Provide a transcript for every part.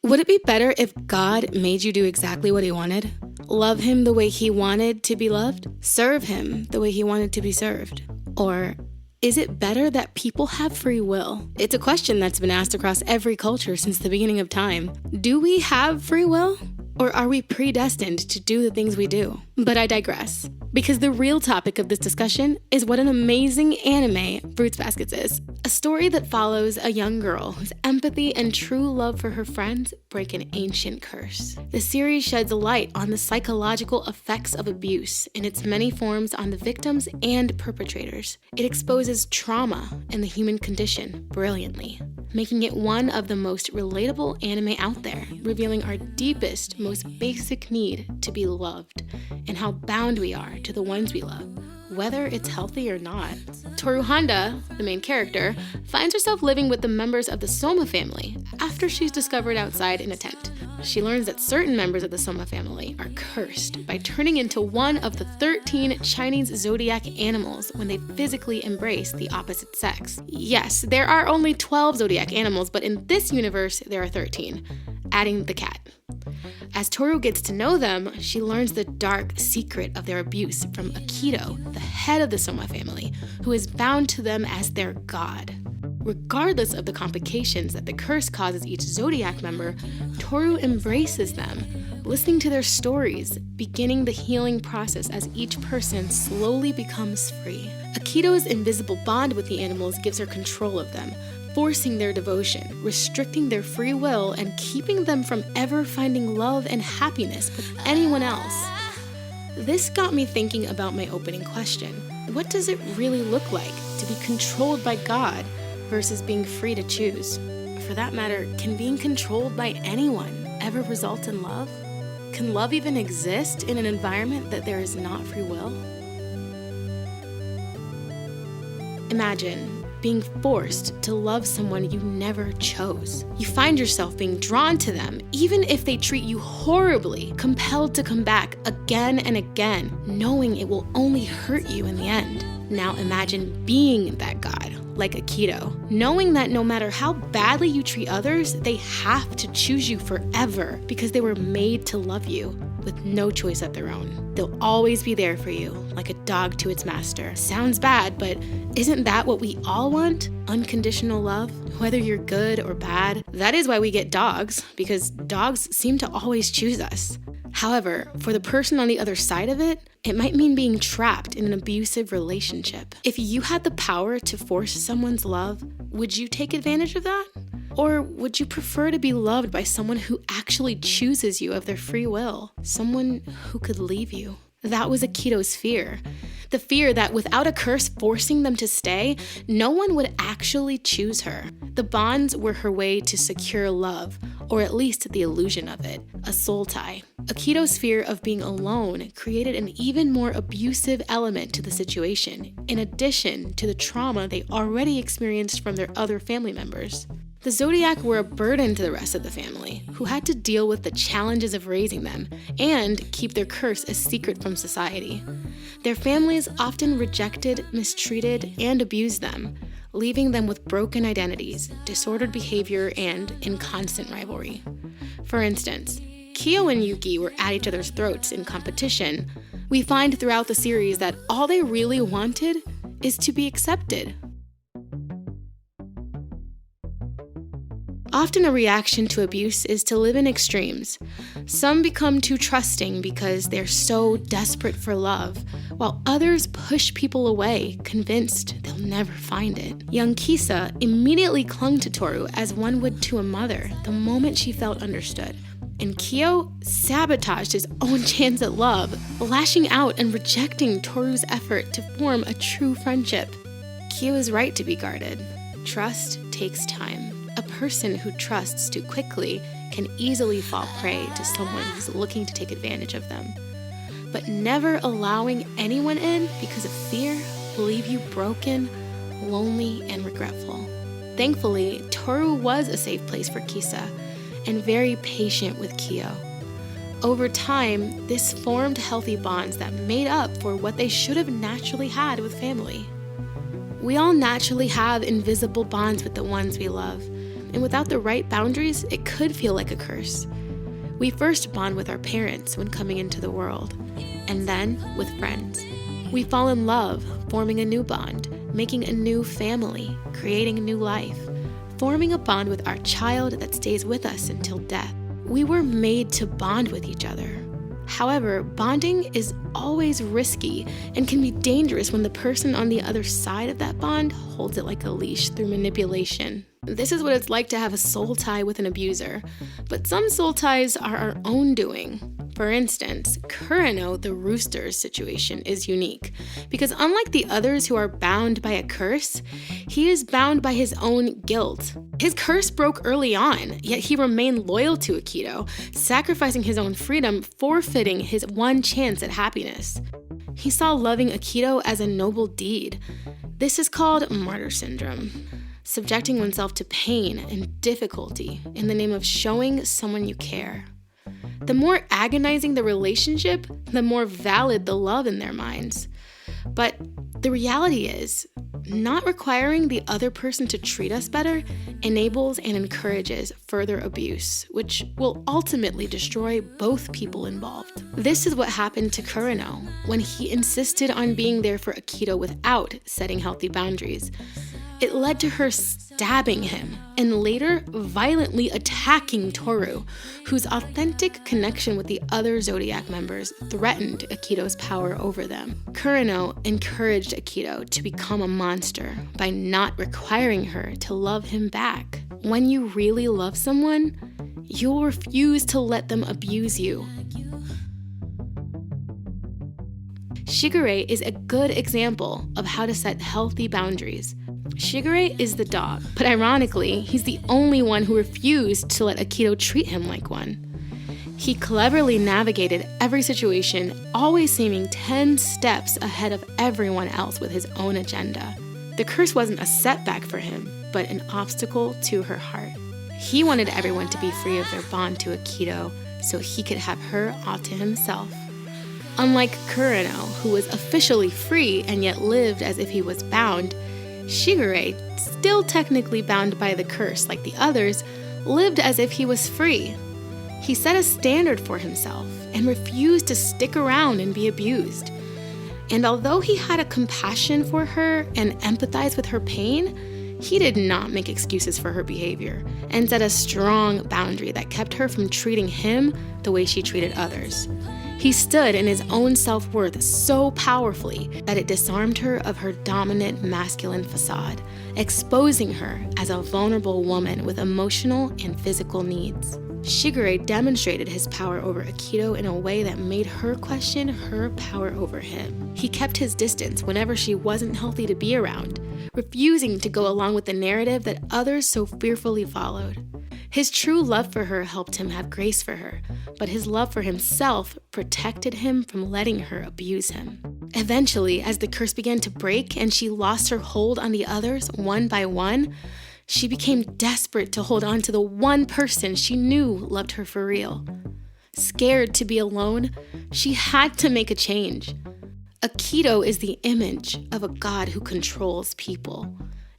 Would it be better if God made you do exactly what he wanted? Love him the way he wanted to be loved? Serve him the way he wanted to be served? Or is it better that people have free will? It's a question that's been asked across every culture since the beginning of time. Do we have free will? Or are we predestined to do the things we do? But I digress, because the real topic of this discussion is what an amazing anime Fruits Baskets is. A story that follows a young girl whose empathy and true love for her friends break an ancient curse. The series sheds light on the psychological effects of abuse in its many forms on the victims and perpetrators. It exposes trauma and the human condition brilliantly, making it one of the most relatable anime out there, revealing our deepest, most basic need to be loved, and how bound we are to the ones we love, whether it's healthy or not. Toru Honda, the main character, finds herself living with the members of the Soma family after she's discovered outside in a tent. She learns that certain members of the Soma family are cursed by turning into one of the 13 Chinese zodiac animals when they physically embrace the opposite sex. Yes, there are only 12 zodiac animals, but in this universe, there are 13, adding the cat. As Toru gets to know them, she learns the dark secret of their abuse from Akito, the head of the Soma family, who is bound to them as their god. Regardless of the complications that the curse causes each zodiac member, Toru embraces them, listening to their stories, beginning the healing process as each person slowly becomes free. Akito's invisible bond with the animals gives her control of them, forcing their devotion, restricting their free will, and keeping them from ever finding love and happiness with anyone else. This got me thinking about my opening question. What does it really look like to be controlled by God versus being free to choose? For that matter, can being controlled by anyone ever result in love? Can love even exist in an environment that there is not free will? Imagine being forced to love someone you never chose. You find yourself being drawn to them, even if they treat you horribly, compelled to come back again and again, knowing it will only hurt you in the end. Now imagine being that god, like Akito, knowing that no matter how badly you treat others, they have to choose you forever because they were made to love you with no choice of their own. They'll always be there for you, like a dog to its master. Sounds bad, but isn't that what we all want? Unconditional love, whether you're good or bad. That is why we get dogs, because dogs seem to always choose us. However, for the person on the other side of it, it might mean being trapped in an abusive relationship. If you had the power to force someone's love, would you take advantage of that? Or would you prefer to be loved by someone who actually chooses you of their free will? Someone who could leave you? That was Akito's fear. The fear that without a curse forcing them to stay, no one would actually choose her. The bonds were her way to secure love, or at least the illusion of it, a soul tie. Akito's fear of being alone created an even more abusive element to the situation, in addition to the trauma they already experienced from their other family members. The Zodiac were a burden to the rest of the family, who had to deal with the challenges of raising them and keep their curse a secret from society. Their families often rejected, mistreated, and abused them, leaving them with broken identities, disordered behavior, and in constant rivalry. For instance, Kyo and Yuki were at each other's throats in competition. We find throughout the series that all they really wanted is to be accepted. Often a reaction to abuse is to live in extremes. Some become too trusting because they're so desperate for love, while others push people away, convinced they'll never find it. Young Kisa immediately clung to Toru as one would to a mother the moment she felt understood. And Kyo sabotaged his own chance at love, lashing out and rejecting Toru's effort to form a true friendship. Kyo is right to be guarded. Trust takes time. A person who trusts too quickly can easily fall prey to someone who's looking to take advantage of them. But never allowing anyone in because of fear will leave you broken, lonely, and regretful. Thankfully, Toru was a safe place for Kisa and very patient with Kyo. Over time, this formed healthy bonds that made up for what they should have naturally had with family. We all naturally have invisible bonds with the ones we love. and without the right boundaries, it could feel like a curse. We first bond with our parents when coming into the world, and then with friends. We fall in love, forming a new bond, making a new family, creating a new life, forming a bond with our child that stays with us until death. We were made to bond with each other. However, bonding is always risky and can be dangerous when the person on the other side of that bond holds it like a leash through manipulation. This is what it's like to have a soul tie with an abuser, but some soul ties are our own doing. For instance, Kureno the rooster's situation is unique because unlike the others who are bound by a curse, he is bound by his own guilt. His curse broke early on, yet he remained loyal to Akito, sacrificing his own freedom, forfeiting his one chance at happiness. He saw loving Akito as a noble deed. This is called martyr syndrome, subjecting oneself to pain and difficulty in the name of showing someone you care. The more agonizing the relationship, the more valid the love in their minds. But the reality is, not requiring the other person to treat us better enables and encourages further abuse, which will ultimately destroy both people involved. This is what happened to Kureno when he insisted on being there for Akito without setting healthy boundaries. It led to her stabbing him and later violently attacking Toru, whose authentic connection with the other Zodiac members threatened Akito's power over them. Kureno encouraged Akito to become a monster by not requiring her to love him back. When you really love someone, you'll refuse to let them abuse you. Shigure is a good example of how to set healthy boundaries. Shigure is the dog, but ironically, he's the only one who refused to let Akito treat him like one. He cleverly navigated every situation, always seeming 10 steps ahead of everyone else with his own agenda. The curse wasn't a setback for him, but an obstacle to her heart. He wanted everyone to be free of their bond to Akito so he could have her all to himself. Unlike Kureno, who was officially free and yet lived as if he was bound, Shigure, still technically bound by the curse like the others, lived as if he was free. He set a standard for himself and refused to stick around and be abused. And although he had a compassion for her and empathized with her pain, he did not make excuses for her behavior and set a strong boundary that kept her from treating him the way she treated others. He stood in his own self-worth so powerfully that it disarmed her of her dominant masculine facade, exposing her as a vulnerable woman with emotional and physical needs. Shigure demonstrated his power over Akito in a way that made her question her power over him. He kept his distance whenever she wasn't healthy to be around, refusing to go along with the narrative that others so fearfully followed. His true love for her helped him have grace for her, but his love for himself protected him from letting her abuse him. Eventually, as the curse began to break and she lost her hold on the others one by one, she became desperate to hold on to the one person she knew loved her for real. Scared to be alone, she had to make a change. Akito is the image of a god who controls people.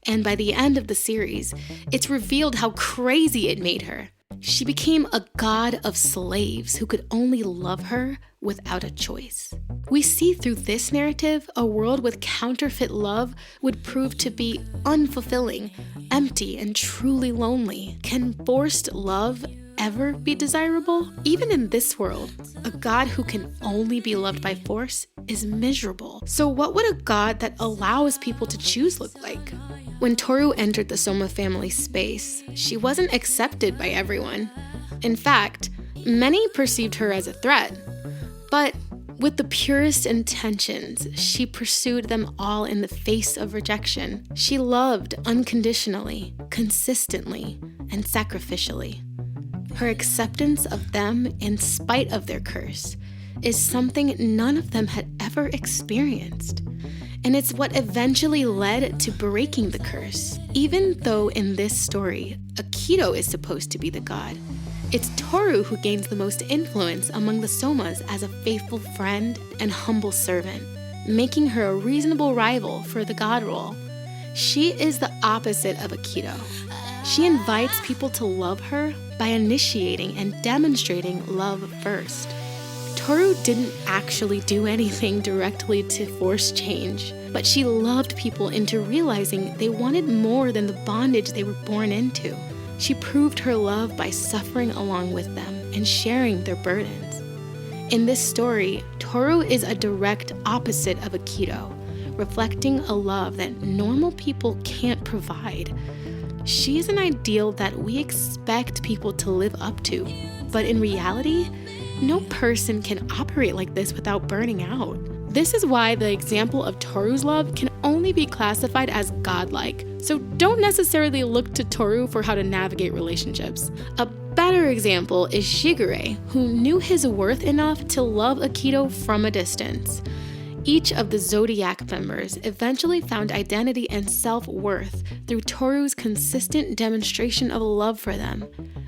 And by the end of the series, it's revealed how crazy it made her. She became a god of slaves who could only love her without a choice. We see through this narrative a world with counterfeit love would prove to be unfulfilling, empty, and truly lonely. Can forced love ever be desirable? Even in this world, a god who can only be loved by force is miserable. So what would a god that allows people to choose look like? When Toru entered the Soma family space, she wasn't accepted by everyone. In fact, many perceived her as a threat. But with the purest intentions, she pursued them all in the face of rejection. She loved unconditionally, consistently, and sacrificially. Her acceptance of them in spite of their curse is something none of them had ever experienced. And it's what eventually led to breaking the curse. Even though in this story, Akito is supposed to be the god, it's Toru who gains the most influence among the Somas as a faithful friend and humble servant, making her a reasonable rival for the god role. She is the opposite of Akito. She invites people to love her by initiating and demonstrating love first. Toru didn't actually do anything directly to force change, but she loved people into realizing they wanted more than the bondage they were born into. She proved her love by suffering along with them and sharing their burdens. In this story, Toru is a direct opposite of Akito, reflecting a love that normal people can't provide. She is an ideal that we expect people to live up to, but in reality, no person can operate like this without burning out. This is why the example of Toru's love can only be classified as godlike, so don't necessarily look to Toru for how to navigate relationships. A better example is Shigure, who knew his worth enough to love Akito from a distance. Each of the Zodiac members eventually found identity and self-worth through Toru's consistent demonstration of love for them,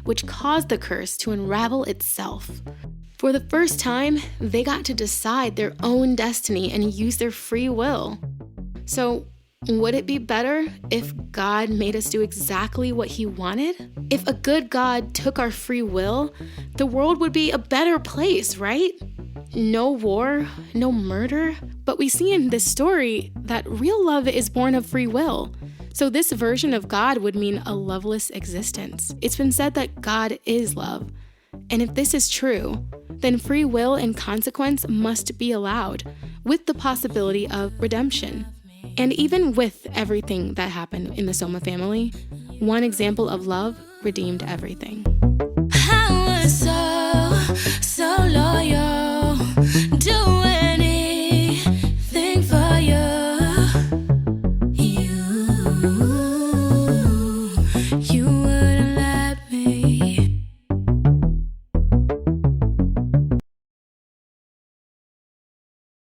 which caused the curse to unravel itself. For the first time, they got to decide their own destiny and use their free will. So, would it be better if God made us do exactly what He wanted? If a good God took our free will, the world would be a better place, right? No war, no murder. But we see in this story that real love is born of free will. So this version of God would mean a loveless existence. It's been said that God is love. And if this is true, then free will and consequence must be allowed, with the possibility of redemption. And even with everything that happened in the Soma family, one example of love redeemed everything.